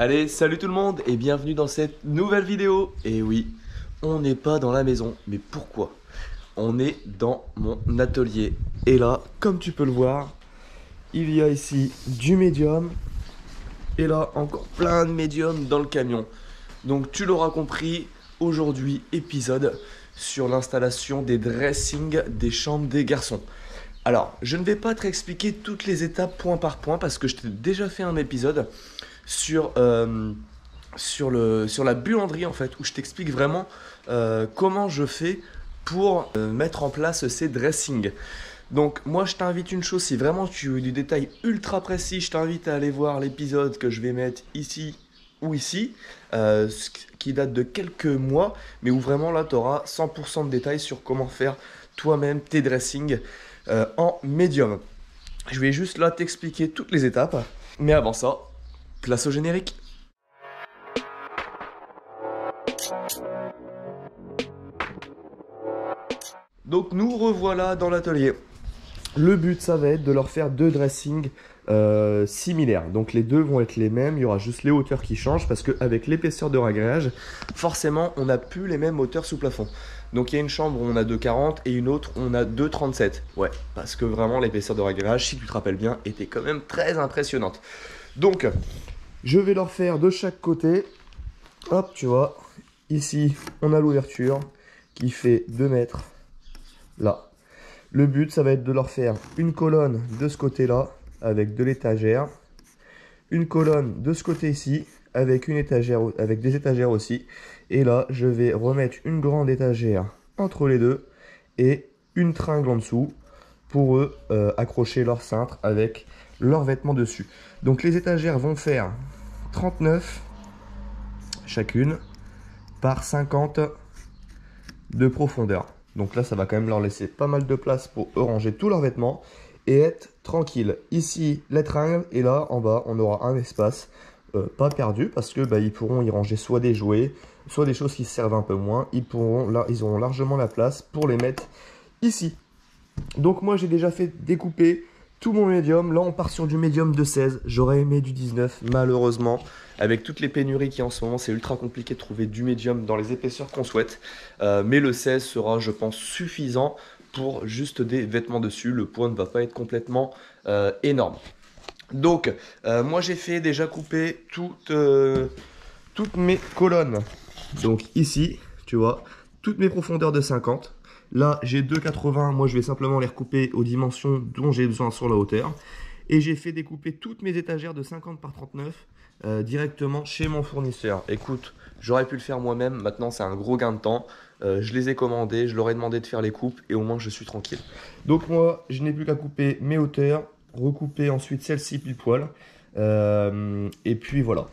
Allez, salut tout le monde et bienvenue dans cette nouvelle vidéo. Et oui, on n'est pas dans la maison, mais pourquoi? On est dans mon atelier. Et là, comme tu peux le voir, il y a ici du médium. Et là, encore plein de médium dans le camion. Donc tu l'auras compris, aujourd'hui, épisode sur l'installation des dressings des chambres des garçons. Alors, je ne vais pas te expliquer toutes les étapes point par point parce que je t'ai déjà fait un épisode sur la buanderie en fait, où je t'explique vraiment comment je fais pour mettre en place ces dressings. Donc moi je t'invite une chose, si vraiment tu veux du détail ultra précis, je t'invite à aller voir l'épisode que je vais mettre ici ou ici, qui date de quelques mois, mais où vraiment là tu auras 100% de détails sur comment faire toi-même tes dressings en médium. Je vais juste là t'expliquer toutes les étapes, mais avant ça, place au générique. Donc nous revoilà dans l'atelier. Le but ça va être de leur faire deux dressings similaires. Donc les deux vont être les mêmes, il y aura juste les hauteurs qui changent parce qu'avec l'épaisseur de ragréage, forcément on n'a plus les mêmes hauteurs sous plafond. Donc il y a une chambre où on a 2,40 et une autre où on a 2,37. Ouais, parce que vraiment l'épaisseur de ragréage, si tu te rappelles bien, était quand même très impressionnante. Donc je vais leur faire de chaque côté. Hop, tu vois, ici on a l'ouverture qui fait 2 mètres là. Le but ça va être de leur faire une colonne de ce côté là avec de l'étagère, une colonne de ce côté ici avec une étagère, avec des étagères aussi, et là je vais remettre une grande étagère entre les deux et une tringle en dessous pour eux accrocher leur cintre avec leurs vêtements dessus. Donc les étagères vont faire 39 chacune par 50 de profondeur. Donc là ça va quand même leur laisser pas mal de place pour eux ranger tous leurs vêtements et être tranquille. Ici les tringles et là en bas on aura un espace pas perdu parce que ils pourront y ranger soit des jouets, soit des choses qui se servent un peu moins. Ils auront largement la place pour les mettre ici. Donc moi j'ai déjà fait découper tout mon médium. Là on part sur du médium de 16. J'aurais aimé du 19, malheureusement avec toutes les pénuries qui en ce moment c'est ultra compliqué de trouver du médium dans les épaisseurs qu'on souhaite, mais le 16 sera je pense suffisant pour juste des vêtements dessus. Le poids ne va pas être complètement énorme. Donc moi j'ai fait déjà couper toutes mes colonnes. Donc ici tu vois toutes mes profondeurs de 50. Là j'ai 2,80, moi je vais simplement les recouper aux dimensions dont j'ai besoin sur la hauteur. Et j'ai fait découper toutes mes étagères de 50 par 39 directement chez mon fournisseur. Écoute, j'aurais pu le faire moi-même, maintenant c'est un gros gain de temps. Je les ai commandés, je leur ai demandé de faire les coupes et au moins je suis tranquille. Donc moi je n'ai plus qu'à couper mes hauteurs, recouper ensuite celle-ci pile poil. Et puis voilà.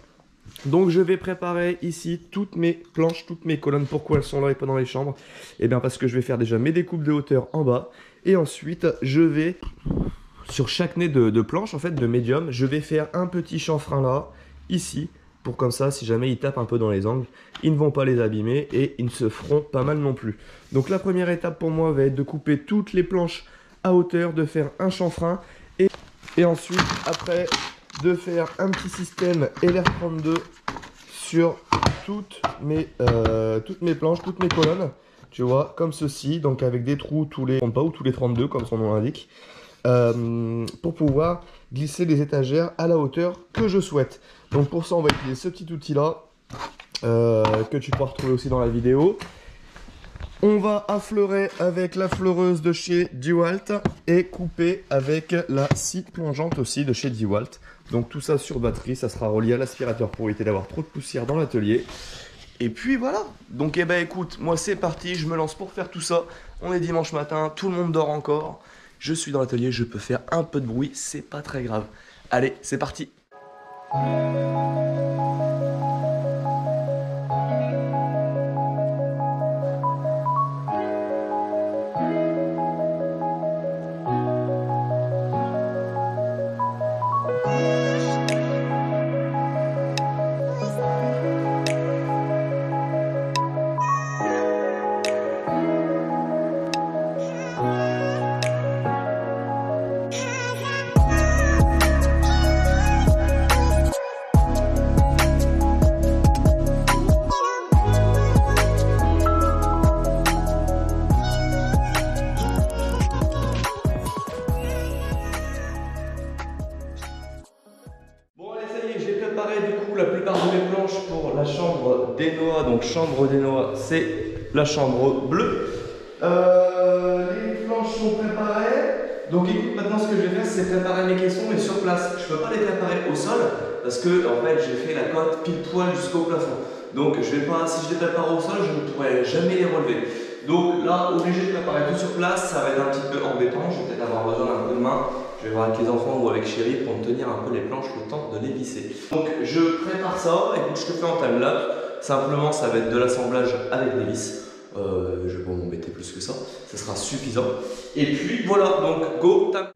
Donc je vais préparer ici toutes mes planches, toutes mes colonnes. Pourquoi elles sont là et pas dans les chambres? Eh bien parce que je vais faire déjà mes découpes de hauteur en bas. Et ensuite je vais, sur chaque nez de planche en fait, de médium, je vais faire un petit chanfrein là, ici. Pour comme ça, si jamais ils tapent un peu dans les angles, ils ne vont pas les abîmer et ils ne se feront pas mal non plus. Donc la première étape pour moi va être de couper toutes les planches à hauteur, de faire un chanfrein et ensuite après de faire un petit système LR32 sur toutes mes planches, toutes mes colonnes, tu vois, comme ceci, donc avec des trous tous les 30 pas ou tous les 32 comme son nom l'indique, pour pouvoir glisser les étagères à la hauteur que je souhaite. Donc pour ça on va utiliser ce petit outil là que tu pourras retrouver aussi dans la vidéo. On va affleurer avec la fleureuse de chez DeWalt et couper avec la scie plongeante aussi de chez DeWalt. Donc tout ça sur batterie, ça sera relié à l'aspirateur pour éviter d'avoir trop de poussière dans l'atelier. Et puis voilà. Donc eh ben écoute, moi c'est parti, je me lance pour faire tout ça. On est dimanche matin, tout le monde dort encore. Je suis dans l'atelier, je peux faire un peu de bruit, c'est pas très grave. Allez, c'est parti. préparé du coup la plupart de mes planches pour la chambre d'Enoa. Donc chambre d'Enoa, c'est la chambre bleue. Les planches sont préparées. Donc écoute, maintenant ce que je vais faire, c'est préparer mes caissons, mais sur place. Je ne peux pas les préparer au sol parce que en fait j'ai fait la cote pile poil jusqu'au plafond. Donc je vais pas, si je les prépare au sol, je ne pourrai jamais les relever. Donc là, obligé de préparer tout sur place, ça va être un petit peu embêtant. Je vais peut-être avoir besoin d'un coup de main. Je vais voir avec les enfants ou avec Chérie pour me tenir un peu les planches le temps de les visser. Donc je prépare ça, écoute, je te fais en time-lapse. Simplement, ça va être de l'assemblage avec des vis. Je vais pas m'embêter plus que ça, ça sera suffisant. Et puis voilà, donc go, time.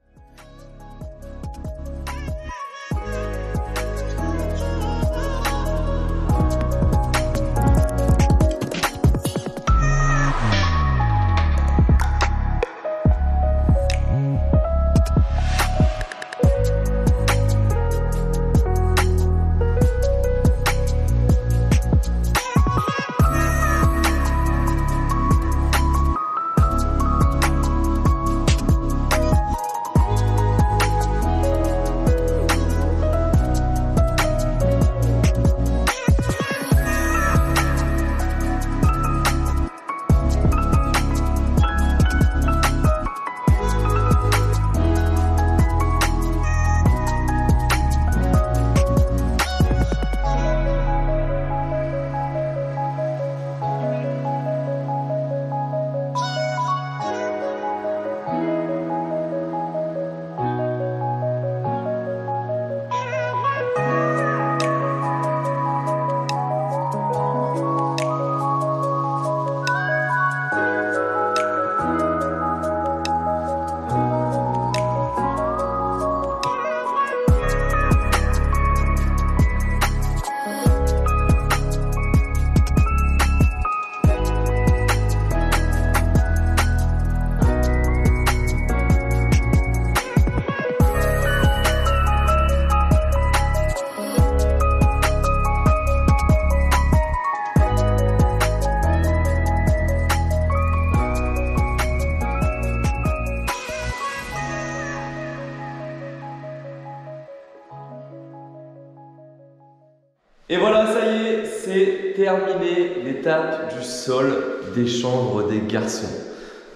Et voilà, ça y est, c'est terminé l'étape du sol des chambres des garçons.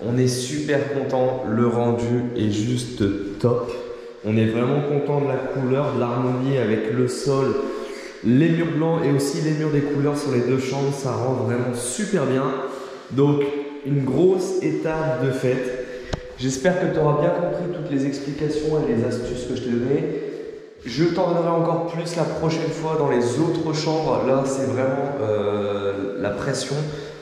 On est super content, le rendu est juste top. On est vraiment content de la couleur, de l'harmonie avec le sol, les murs blancs et aussi les murs des couleurs sur les deux chambres, ça rend vraiment super bien. Donc une grosse étape de fête. J'espère que tu auras bien compris toutes les explications et les astuces que je t'ai données. Je t'en donnerai encore plus la prochaine fois dans les autres chambres. Là, c'est vraiment la pression.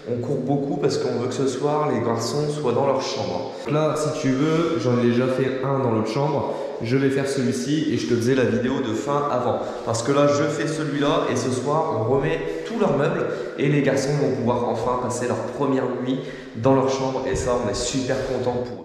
On court beaucoup parce qu'on veut que ce soir, les garçons soient dans leur chambre. Là, si tu veux, j'en ai déjà fait un dans l'autre chambre. Je vais faire celui-ci et je te faisais la vidéo de fin avant. Parce que là, je fais celui-là et ce soir, on remet tous leurs meubles et les garçons vont pouvoir enfin passer leur première nuit dans leur chambre. Et ça, on est super contents pour eux.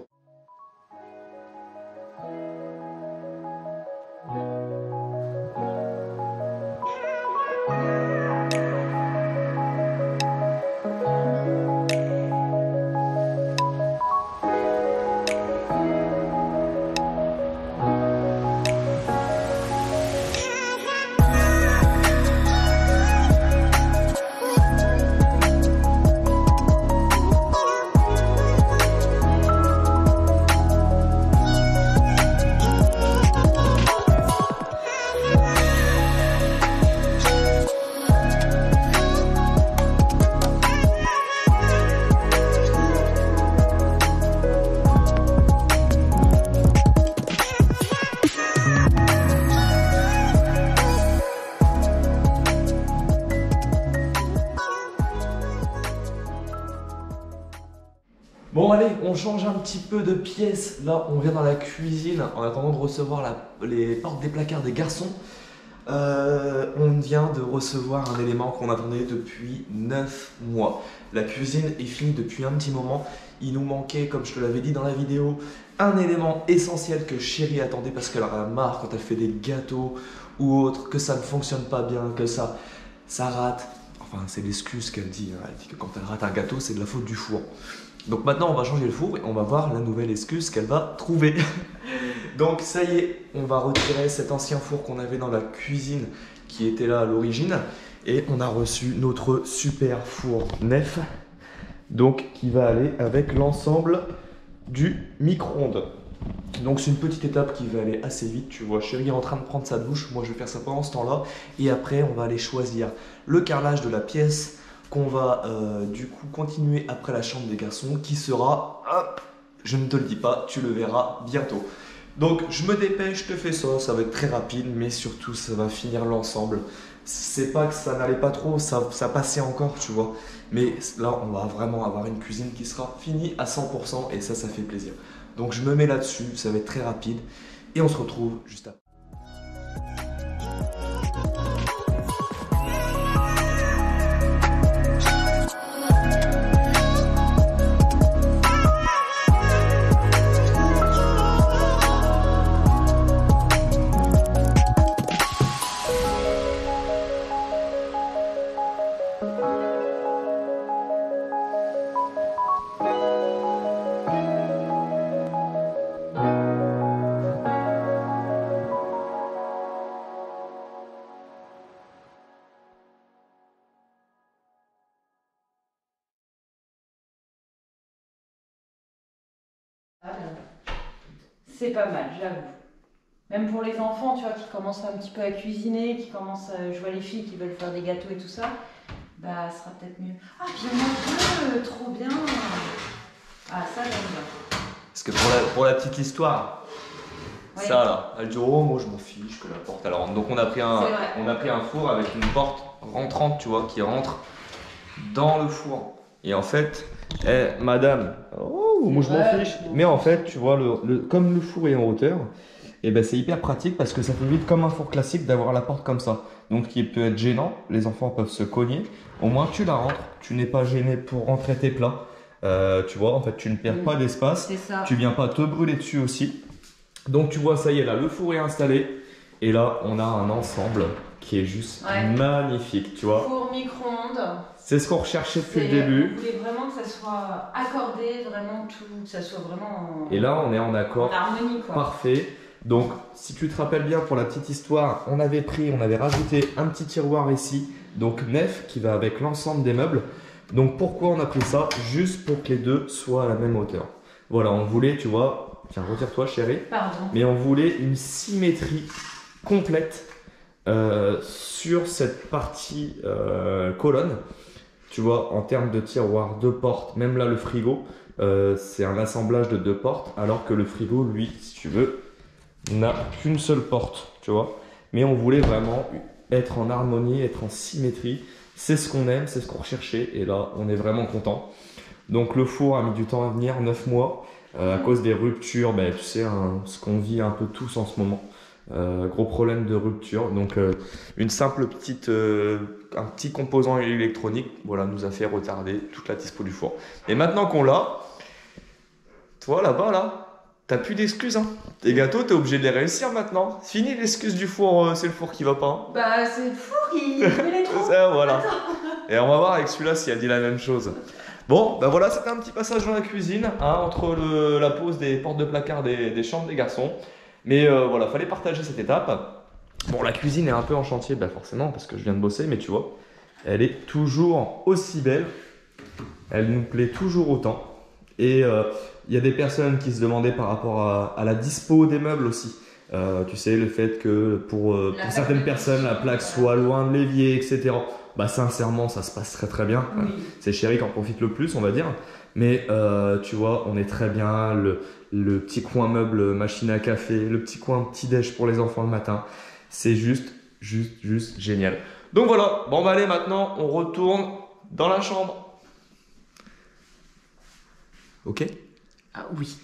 Bon allez, on change un petit peu de pièce. Là, on vient dans la cuisine en attendant de recevoir les portes des placards des garçons. On vient de recevoir un élément qu'on attendait depuis 9 mois. La cuisine est finie depuis un petit moment. Il nous manquait, comme je te l'avais dit dans la vidéo, un élément essentiel que Chérie attendait parce qu'elle en a marre quand elle fait des gâteaux ou autre, que ça ne fonctionne pas bien, que ça rate. Enfin, c'est l'excuse qu'elle dit. Elle dit que quand elle rate un gâteau, c'est de la faute du four. Donc maintenant, on va changer le four et on va voir la nouvelle excuse qu'elle va trouver. Donc ça y est, on va retirer cet ancien four qu'on avait dans la cuisine qui était là à l'origine. Et on a reçu notre super four Nef, donc qui va aller avec l'ensemble du micro-ondes. Donc c'est une petite étape qui va aller assez vite, tu vois. Chérie est en train de prendre sa douche, moi je vais faire ça pendant ce temps-là. Et après on va aller choisir le carrelage de la pièce qu'on va du coup continuer après la chambre des garçons, qui sera, hop, je ne te le dis pas, tu le verras bientôt. Donc je me dépêche, je te fais ça, ça va être très rapide, mais surtout ça va finir l'ensemble. C'est pas que ça n'allait pas trop, ça passait encore, tu vois. Mais là on va vraiment avoir une cuisine qui sera finie à 100% et ça fait plaisir. Donc je me mets là-dessus, ça va être très rapide et on se retrouve juste après. C'est pas mal, j'avoue. Même pour les enfants, tu vois, qui commencent un petit peu à cuisiner, qui commencent à... Je vois les filles qui veulent faire des gâteaux et tout ça, bah, ce sera peut-être mieux. Ah, bien manger, trop bien. Ah, ça, j'aime bien. Parce que pour la petite histoire, ouais. Ça là, elle dit oh moi je m'en fiche que la porte elle rentre. Donc on a pris un four avec une porte rentrante, tu vois, qui rentre dans le four. Et en fait, madame, oh moi je m'en fiche. Mais en fait, tu vois, comme le four est en hauteur, et ben c'est hyper pratique parce que ça fait vite comme un four classique d'avoir la porte comme ça. Donc qui peut être gênant, les enfants peuvent se cogner. Au moins tu la rentres, tu n'es pas gêné pour rentrer tes plats. Tu vois, en fait tu ne perds pas d'espace, tu viens pas te brûler dessus aussi. Donc tu vois, ça y est, là le four est installé et là on a un ensemble qui est juste magnifique, tu vois. Four micro-ondes. C'est ce qu'on recherchait depuis le début. On voulait vraiment que ça soit accordé, vraiment tout, que ça soit vraiment et là on est en accord, en harmonie, quoi. Parfait. Donc si tu te rappelles bien, pour la petite histoire, on avait rajouté un petit tiroir ici, donc Nef, qui va avec l'ensemble des meubles. Donc pourquoi on a pris ça? Juste pour que les deux soient à la même hauteur. Voilà, on voulait, tu vois, tiens, retire-toi chérie. Pardon. Mais on voulait une symétrie complète sur cette partie colonne. Tu vois, en termes de tiroirs, de portes, même là le frigo, c'est un assemblage de 2 portes, alors que le frigo, lui, si tu veux, n'a qu'une seule porte, tu vois. Mais on voulait vraiment être en harmonie, être en symétrie. C'est ce qu'on aime, c'est ce qu'on recherchait, et là, on est vraiment content. Donc le four a mis du temps à venir, 9 mois, à cause des ruptures, ben, tu sais, ce qu'on vit un peu tous en ce moment. Gros problème de rupture, donc une simple petite, un petit composant électronique, voilà, nous a fait retarder toute la dispo du four. Et maintenant qu'on l'a, toi là-bas là, t'as plus d'excuses, hein. Tes gâteaux, t'es obligé de les réussir maintenant. Fini l'excuse du four, c'est le four qui va pas. Hein. Bah c'est le four qui fait les trous. Ça, voilà. Et on va voir avec celui-là si elle dit la même chose. Bon, ben voilà, c'était un petit passage dans la cuisine, hein, entre la pose des portes de placard des chambres des garçons. Mais voilà, fallait partager cette étape. Bon, la cuisine est un peu en chantier, ben forcément, parce que je viens de bosser, mais tu vois, elle est toujours aussi belle. Elle nous plaît toujours autant. Et il y a des personnes qui se demandaient par rapport à la dispo des meubles aussi. Tu sais, le fait que pour certaines personnes, la plaque soit loin de l'évier, etc. Bah sincèrement, ça se passe très très bien. Oui. C'est chéri qui en profite le plus, on va dire. Mais tu vois, on est très bien. Le petit coin meuble, machine à café, le petit coin petit déj pour les enfants le matin. C'est juste génial. Donc voilà, bon bah allez, maintenant on retourne dans la chambre. Ok? Ah oui.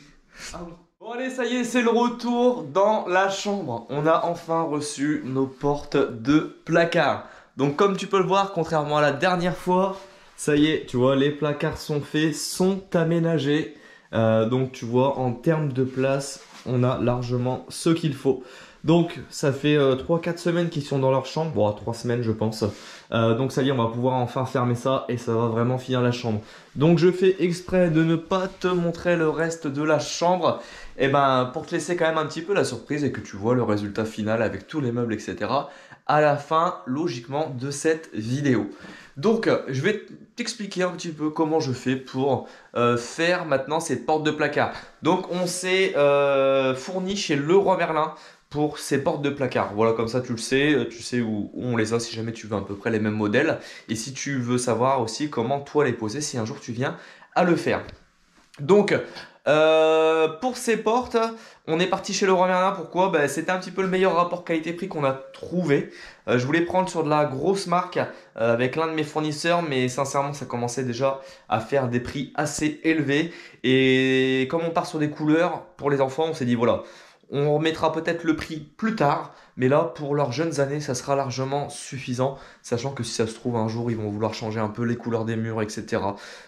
Ah oui. Bon allez, ça y est, c'est le retour dans la chambre. On a enfin reçu nos portes de placard. Donc comme tu peux le voir, contrairement à la dernière fois, ça y est, tu vois, les placards sont faits, sont aménagés. Donc tu vois, en termes de place, on a largement ce qu'il faut. Donc ça fait 3-4 semaines qu'ils sont dans leur chambre, bon 3 semaines je pense. Donc ça y est, on va pouvoir enfin fermer ça et ça va vraiment finir la chambre. Donc je fais exprès de ne pas te montrer le reste de la chambre, et ben pour te laisser quand même un petit peu la surprise et que tu vois le résultat final avec tous les meubles, etc. à la fin logiquement de cette vidéo. Donc je vais t'expliquer un petit peu comment je fais pour faire maintenant ces portes de placard. Donc on s'est fourni chez Leroy Merlin pour ces portes de placard. Voilà, comme ça tu sais où on les a si jamais tu veux à peu près les mêmes modèles. Et si tu veux savoir aussi comment toi les poser si un jour tu viens à le faire. Donc pour ces portes, on est parti chez Leroy Merlin. Pourquoi? C'était un petit peu le meilleur rapport qualité-prix qu'on a trouvé. Je voulais prendre sur de la grosse marque avec l'un de mes fournisseurs, mais sincèrement ça commençait déjà à faire des prix assez élevés. Et comme on part sur des couleurs pour les enfants, on s'est dit voilà, on remettra peut-être le prix plus tard, mais là pour leurs jeunes années ça sera largement suffisant, sachant que si ça se trouve un jour ils vont vouloir changer un peu les couleurs des murs, etc.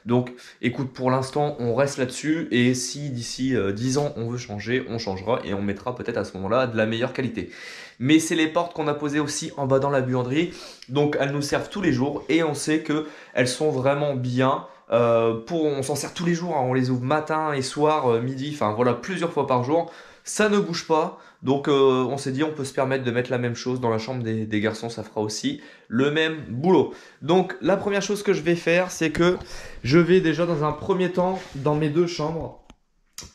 Donc écoute, pour l'instant on reste là-dessus, et si d'ici 10 ans on veut changer, on changera et on mettra peut-être à ce moment-là de la meilleure qualité. Mais c'est les portes qu'on a posées aussi en bas dans la buanderie, donc elles nous servent tous les jours et on sait qu'elles sont vraiment bien. On s'en sert tous les jours, hein. On les ouvre matin et soir, midi, enfin voilà, plusieurs fois par jour. Ça ne bouge pas, donc on s'est dit on peut se permettre de mettre la même chose dans la chambre des garçons, ça fera aussi le même boulot. Donc la première chose que je vais faire, c'est que je vais déjà dans un premier temps, dans mes deux chambres,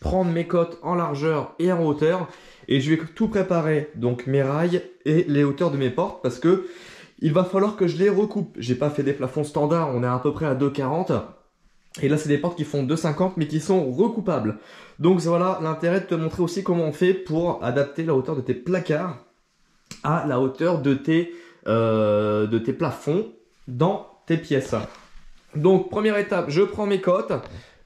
prendre mes cotes en largeur et en hauteur, et je vais tout préparer, donc mes rails et les hauteurs de mes portes, parce que il va falloir que je les recoupe. J'ai pas fait des plafonds standards, on est à peu près à 2,40. Et là, c'est des portes qui font 2,50 mais qui sont recoupables. Donc voilà l'intérêt de te montrer aussi comment on fait pour adapter la hauteur de tes placards à la hauteur de tes plafonds dans tes pièces. Donc première étape, je prends mes cotes,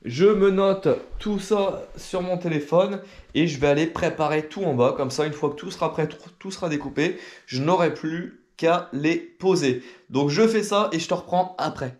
je me note tout ça sur mon téléphone et je vais aller préparer tout en bas. Comme ça, une fois que tout sera prêt, tout sera découpé, je n'aurai plus qu'à les poser. Donc je fais ça et je te reprends après.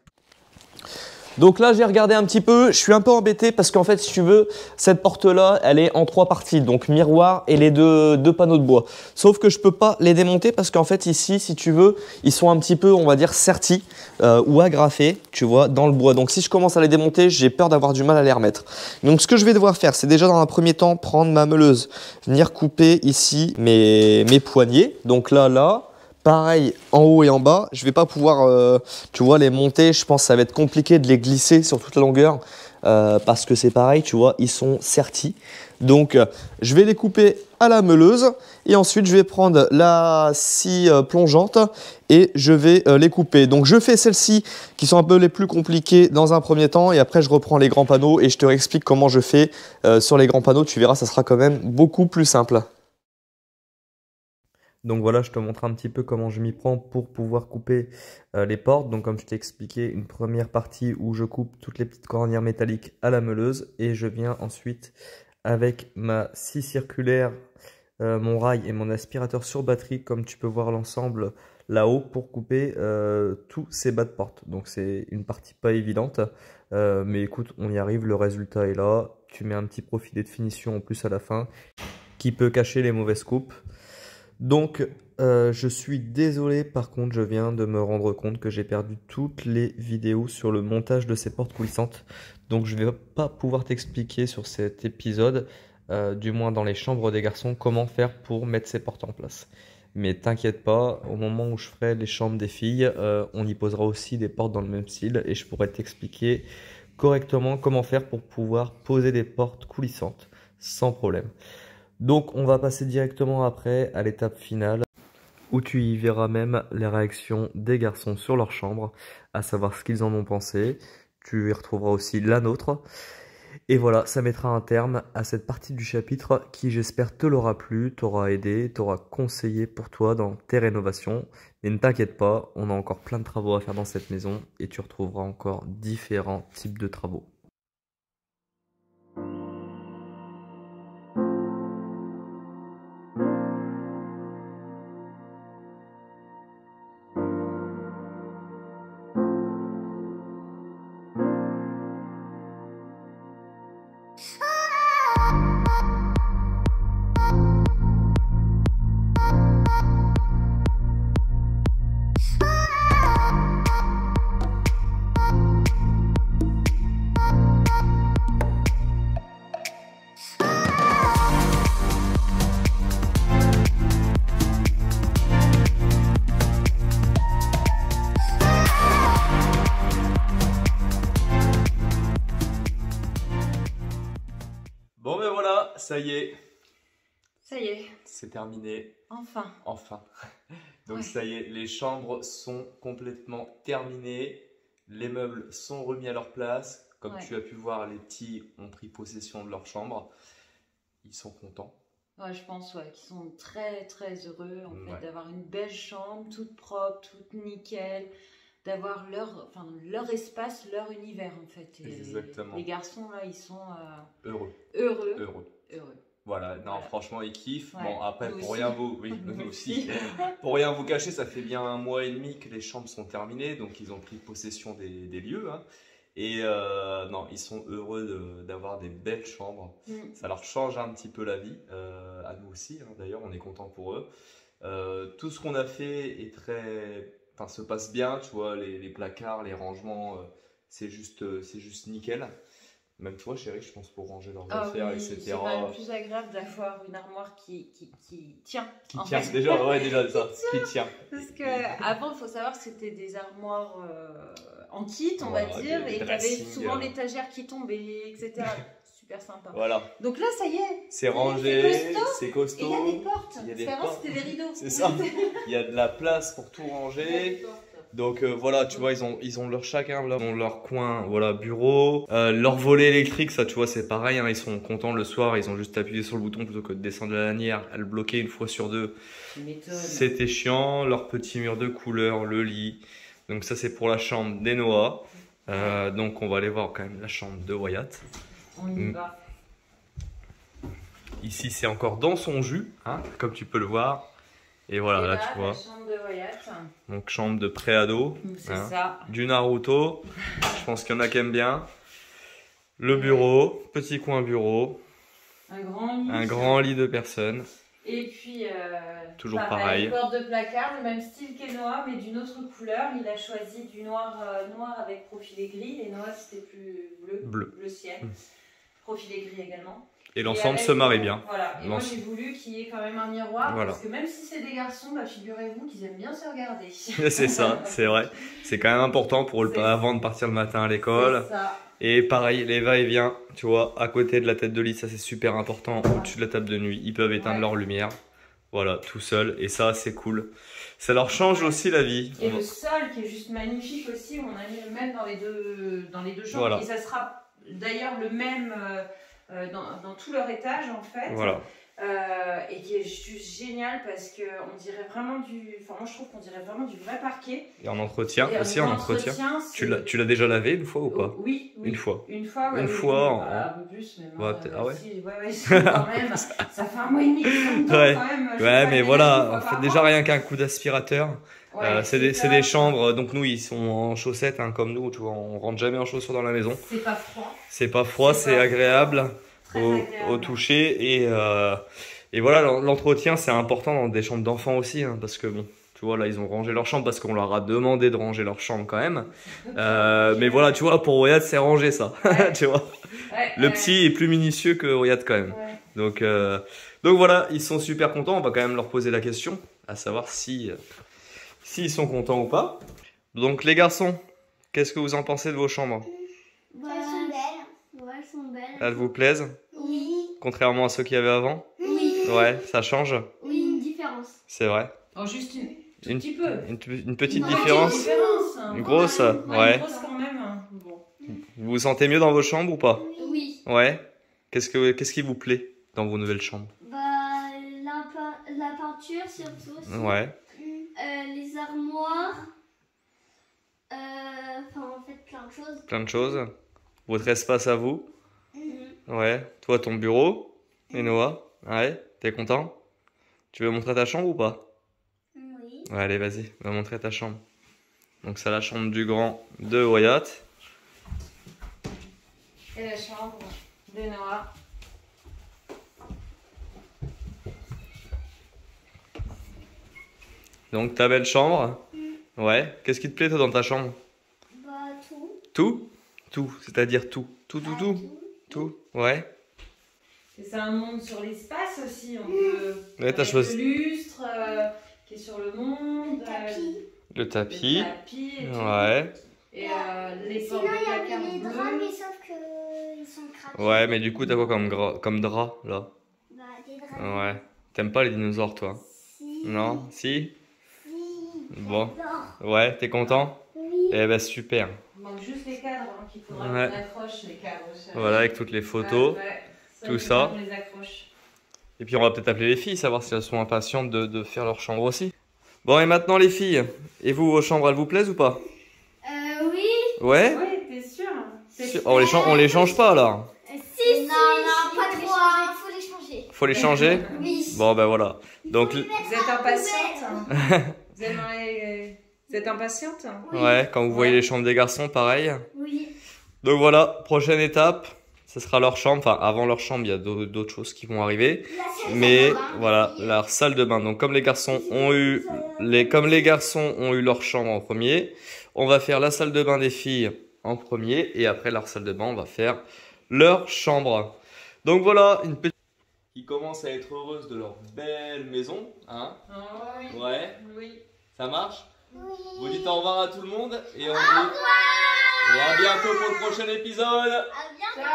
Donc là, j'ai regardé un petit peu, je suis un peu embêté parce qu'en fait, si tu veux, cette porte-là, elle est en 3 parties, donc miroir et les deux panneaux de bois. Sauf que je peux pas les démonter parce qu'en fait, ici, si tu veux, ils sont un petit peu, on va dire, sertis ou agrafés, tu vois, dans le bois. Donc si je commence à les démonter, j'ai peur d'avoir du mal à les remettre. Donc ce que je vais devoir faire, c'est déjà dans un premier temps, prendre ma meuleuse, venir couper ici mes poignets. Donc là. Pareil, en haut et en bas, je vais pas pouvoir, tu vois, les monter. Je pense que ça va être compliqué de les glisser sur toute la longueur parce que c'est pareil, tu vois, ils sont sertis. Donc, je vais les couper à la meuleuse et ensuite, je vais prendre la scie plongeante et je vais les couper. Donc, je fais celles-ci qui sont un peu les plus compliquées dans un premier temps et après, je reprends les grands panneaux et je te réexplique comment je fais sur les grands panneaux. Tu verras, ça sera quand même beaucoup plus simple. Donc voilà, je te montre un petit peu comment je m'y prends pour pouvoir couper les portes. Donc comme je t'ai expliqué, une première partie où je coupe toutes les petites cornières métalliques à la meuleuse. Et je viens ensuite avec ma scie circulaire, mon rail et mon aspirateur sur batterie, comme tu peux voir l'ensemble là-haut, pour couper tous ces bas de porte. Donc c'est une partie pas évidente. Mais écoute, on y arrive, le résultat est là. Tu mets un petit profilé de finition en plus à la fin qui peut cacher les mauvaises coupes. Donc, je suis désolé, par contre, je viens de me rendre compte que j'ai perdu toutes les vidéos sur le montage de ces portes coulissantes. Donc, je ne vais pas pouvoir t'expliquer sur cet épisode, du moins dans les chambres des garçons, comment faire pour mettre ces portes en place. Mais t'inquiète pas, au moment où je ferai les chambres des filles, on y posera aussi des portes dans le même style et je pourrai t'expliquer correctement comment faire pour pouvoir poser des portes coulissantes sans problème. Donc on va passer directement après à l'étape finale où tu y verras même les réactions des garçons sur leur chambre, à savoir ce qu'ils en ont pensé. Tu y retrouveras aussi la nôtre. Et voilà, ça mettra un terme à cette partie du chapitre qui, j'espère, te l'aura plu, t'aura aidé, t'aura conseillé pour toi dans tes rénovations. Mais ne t'inquiète pas, on a encore plein de travaux à faire dans cette maison et tu retrouveras encore différents types de travaux. ça y est. Ça y est. C'est terminé. Enfin. Enfin. Donc ça y est, les chambres sont complètement terminées. Les meubles sont remis à leur place. Comme tu as pu voir, les petits ont pris possession de leur chambre. Ils sont contents. Ouais, je pense qu'ils sont très très heureux en fait d'avoir une belle chambre, toute propre, toute nickel, d'avoir leur espace, leur univers en fait. Et exactement. Les garçons là, ils sont heureux. Voilà, non, franchement, ils kiffent. Ouais. Bon, après, pour rien vous, nous aussi. Pour rien vous cacher, ça fait bien 1 mois et demi que les chambres sont terminées, donc ils ont pris possession des lieux. Hein. Et non, ils sont heureux d'avoir des belles chambres. Ça leur change un petit peu la vie, à nous aussi. Hein, d'ailleurs, on est content pour eux. Tout ce qu'on a fait est se passe bien, tu vois, les placards, les rangements, c'est juste nickel. Même toi, chérie, je pense pour ranger leurs affaires, etc. C'est quand même plus agréable d'avoir une armoire qui tient. Qui tient, déjà ça, qui tient. Parce qu'avant, il faut savoir que c'était des armoires en kit, on va dire, et tu avais souvent l'étagère qui tombait, etc. Super sympa. Voilà. Donc là, ça y est. C'est rangé, c'est costaud. Et il y a des portes. Il y a des portes. C'était des rideaux. C'est ça. Il y a de la place pour tout ranger. Donc voilà, tu vois, ils ont chacun leur coin, voilà, bureau, leur volet électrique, ça, tu vois, c'est pareil, hein, ils sont contents le soir, ils ont juste appuyé sur le bouton plutôt que de descendre la lanière, à le bloquer une fois sur deux. C'était chiant, leur petit mur de couleur, le lit. Donc ça, c'est pour la chambre des Noah. Donc on va aller voir quand même la chambre de Wyatt. On y va. Ici, c'est encore dans son jus, hein, comme tu peux le voir. Et voilà, là tu vois. Chambre de Wyatt. Donc chambre de pré-ado. C'est ça. Du Naruto. Je pense qu'il y en a qui aiment bien. Le bureau, petit coin bureau. Un grand lit de personnes. Et puis, toujours pareil. Porte de placard, le même style qu'Enoa, mais d'une autre couleur. Il a choisi du noir avec profilé gris. Et Noah, c'était plus bleu ciel. Profilé gris également. Et l'ensemble se marie bien. Voilà. Et moi, j'ai voulu qu'il y ait quand même un miroir. Voilà. Parce que même si c'est des garçons, figurez-vous qu'ils aiment bien se regarder. C'est ça, c'est vrai. C'est quand même important pour avant de partir le matin à l'école. C'est ça. Et pareil, les va-et-vient, tu vois, à côté de la tête de lit, ça c'est super important. Au-dessus de la table de nuit, ils peuvent éteindre leur lumière. Voilà, tout seul. Et ça, c'est cool. Ça leur change aussi la vie. Et le sol qui est juste magnifique aussi, on a mis le même dans les deux chambres. Voilà. Et ça sera d'ailleurs le même dans tout leur étage en fait. Voilà. Et qui est juste génial parce qu'on dirait vraiment moi je trouve qu'on dirait vraiment du vrai parquet. Et en entretien aussi, en entretien. Tu l'as déjà lavé une fois ou pas? Oui. Une fois. Une fois, ouais. Une fois. Un peu plus, même. Ah ouais? Si, quand même. Ça fait 1 mois et demi que quand même. Ouais, mais voilà, on fait déjà rien qu'un coup d'aspirateur. C'est des chambres, donc nous ils sont en chaussettes, hein, comme nous, tu vois, on rentre jamais en chaussures dans la maison. C'est pas froid. C'est pas froid, c'est agréable. Au toucher et voilà, l'entretien c'est important dans des chambres d'enfants aussi, hein, parce que bon, tu vois, là ils ont rangé leur chambre parce qu'on leur a demandé de ranger leur chambre quand même, mais voilà, tu vois, pour Wyatt c'est rangé ça. Tu vois, le petit est plus minutieux que Wyatt quand même. Donc voilà, ils sont super contents. On va quand même leur poser la question à savoir s'ils sont contents ou pas. Donc les garçons, qu'est-ce que vous en pensez de vos chambres? Elles sont belles. Ouais, elles sont belles. Elles vous plaisent? Oui. Contrairement à ceux qu'il y avait avant? Oui. Ouais, ça change? Oui, une différence. C'est vrai. Oh, juste un petit peu. Une petite différence? Une grosse? Ouais. Une grosse quand même. Bon. Vous vous sentez mieux dans vos chambres ou pas? Oui. Ouais. Qu'est-ce qui vous plaît dans vos nouvelles chambres? La peinture surtout. Aussi. Ouais. Les armoires. En fait, plein de choses. Plein de choses. Votre espace à vous? Ouais. Toi, ton bureau? Et Noah? Ouais. T'es content? Tu veux montrer ta chambre ou pas? Oui. Ouais, allez, vas-y, va montrer ta chambre. Donc, c'est la chambre du grand de Wyatt. Et la chambre de Noah. Donc, ta belle chambre? Ouais. Qu'est-ce qui te plaît, toi, dans ta chambre? Tout. Tout? Tout, c'est-à-dire tout. Tout. Ouais. C'est un monde sur l'espace aussi. On peut. Ouais, t'as choisi. Le lustre qui est sur le monde. Le tapis. Et ouais. Et les portes sinon, de il y placard avait les bleus. draps, mais sauf qu'ils sont craqués. Ouais, mais du coup, t'as quoi comme drap, là? Bah, des dragons. Ouais. T'aimes pas les dinosaures, toi? Si. Non? Si? Si. Bon. J'adore. Ouais, t'es content? Oui. Eh ben, super. Il manque juste les cadres hein, qu'il faudra Ouais. qu'on accroche, les cadres. Voilà, avec toutes les photos. Ouais. tout il ça. faudra qu'on les accroche. Et puis, on va peut-être appeler les filles, savoir si elles sont impatientes de faire leur chambre aussi. Bon, et maintenant, les filles. Et vous, vos chambres, elles vous plaisent ou pas? Oui. Ouais? Oui, t'es sûr? On les change pas, là. Si, non, pas trop. Faut les changer. Faut les changer? Oui. Bon, ben voilà. Donc, Vous êtes impatiente hein Vous êtes impatiente Oui. ouais, quand vous voyez les chambres des garçons, pareil. Oui. Donc voilà, prochaine étape, ce sera leur chambre. Enfin, avant leur chambre, il y a d'autres choses qui vont arriver. Mais voilà, leur salle de bain. Donc comme les garçons ont eu leur chambre en premier, on va faire la salle de bain des filles en premier. Et après leur salle de bain, on va faire leur chambre. Donc voilà, une petite qui commence à être heureuse de leur belle maison. Hein? Oui. Ouais, Oui. ça marche? Oui. Vous dites au revoir à tout le monde et on dit... Et à bientôt pour le prochain épisode. À bientôt.